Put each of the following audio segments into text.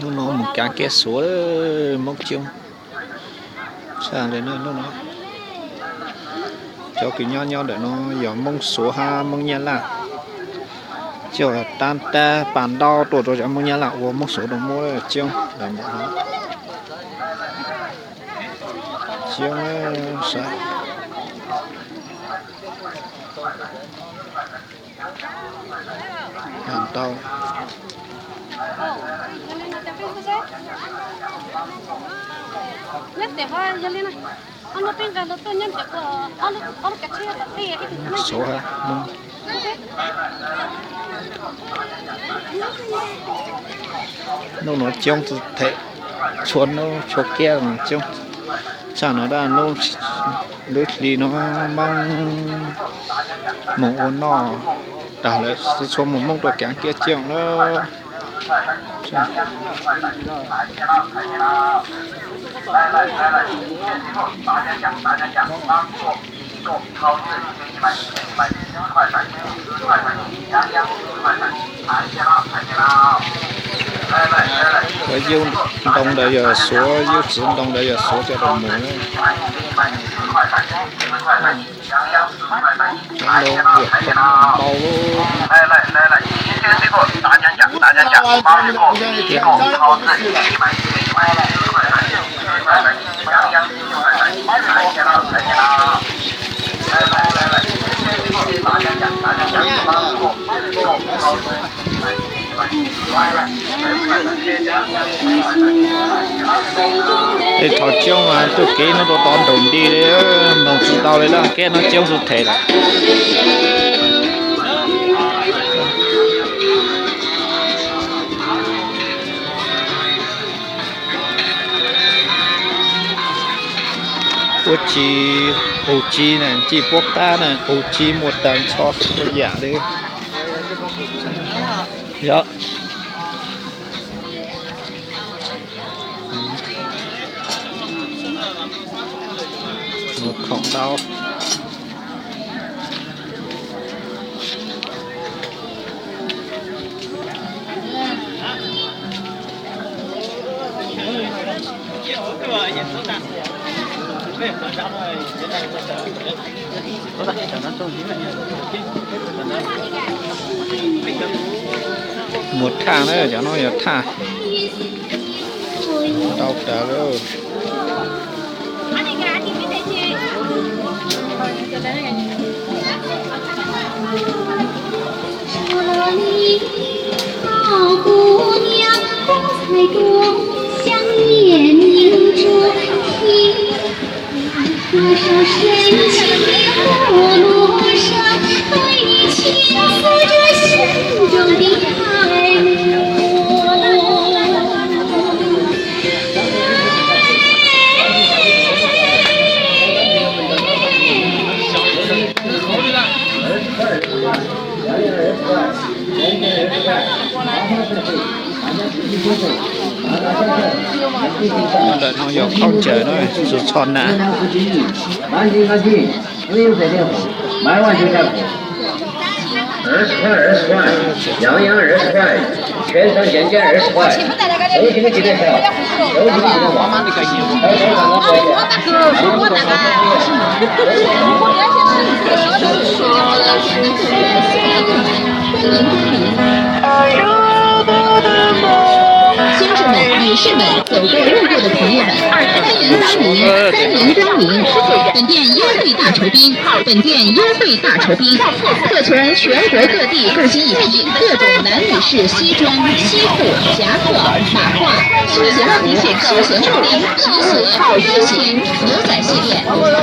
nó một cá kia số mốc chung sang đến nó cho cái nho để nó giống mông số ha mông nhân là cho tan ta bàn đo tuổi rồi cho mông nhân là của mông số đồng mua chung để bỏ nó chung sao bàn đo nhất để hoa cho lên này anh nó bên cái nó tôi nhân chắc là anh cái chia là cái số ha nó trong thể chuồn nó chỗ kia mà trong sao nó đã nó lưỡi đi nó mang mổ nó trả lại số một mông đồ kén kia chiều nó cái dương đông đây giờ số dương chỉ đông đây giờ số cho đồng mùa đấy trong đâu việc bao thì thọ chiông mà tôi kỹ nó đồ toàn đồng đi đấy nó chỉ tao đấy là cái nó chiông sụt thể là ô chi này chi bốc ta này ô chi một tầng cho một giả đấy dạ một khổng đau một thang đấy cho nó là thang đau cả rồi đợi nó dọc không chờ nó rụt tròn nè20块，羊20块，全场减价20块，有几个几个票，有几个几个网，还有3个票先生们、女士们、走过路过的朋友们，欢迎光临3年光临，本店优惠大酬宾，本店优惠大酬宾，特从全国各地购进一批各种男女士西装、西裤、夹克、马褂、休闲裤、皮鞋、飞行、牛仔系列，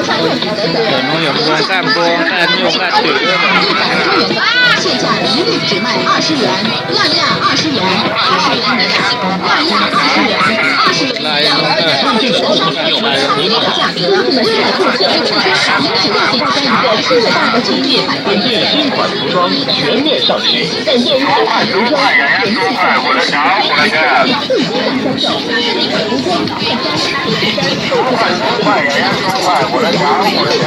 穿用品等等。现价一律只卖20元，样样20元，20元以下，样样20元，20元以上，按这个商品参考价格，不在库存，您只要参加一个最大的今日百店店，新款服装全面上市，本店新款服装全面上市，我来抢，我来抢，最低销售，服装电商10块，人家10块，我来抢，我来抢。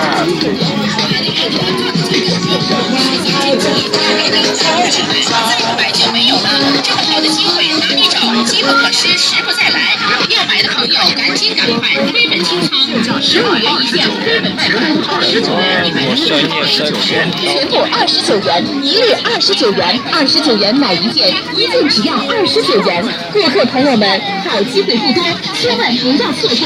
再买就没有了，这么好的机会哪里找？机不可失，时不再来。要买的朋友赶紧快，亏本清仓，15元一件，亏本卖空，29元100元，全部29元，一律29元，29元买一件，一件只要29元。顾客朋友们，好机会不多，千万不要错过。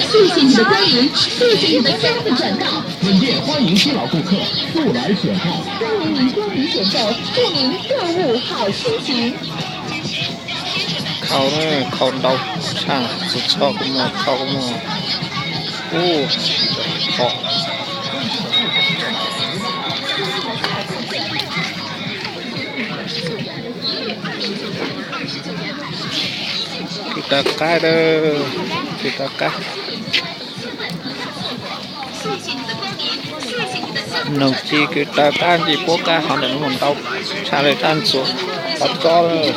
谢谢你的光临，谢谢你的加倍转告。本店欢迎新老顾客速来选购，欢迎您光临选购，祝您购物好心情。เขาเนี่ยเขาเดาช่างสุดชอบก็มาเข้าก็มาโอ้ขอkita cái đó kita cái nấu chi kita cái gì phố cái họ định muốn tao xaเลยtan xuống bắt có rồi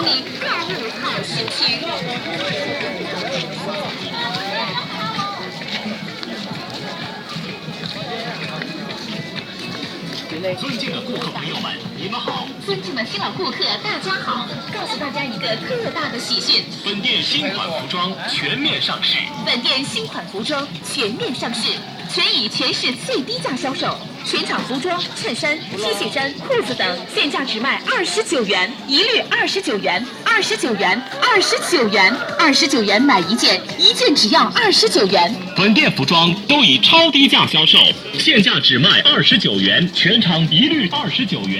尊敬的顾客朋友们，你们好！尊敬的新老顾客，大家好！告诉大家一个特大的喜讯，本店新款服装全面上市。本店新款服装全面上市，全以全市最低价销售。全场服装、衬衫、T 恤衫、裤子等现价只卖29元，一律29元，29元，29元，29元买一件，一件只要29元。本店服装都以超低价销售，现价只卖29元，全场一律29元。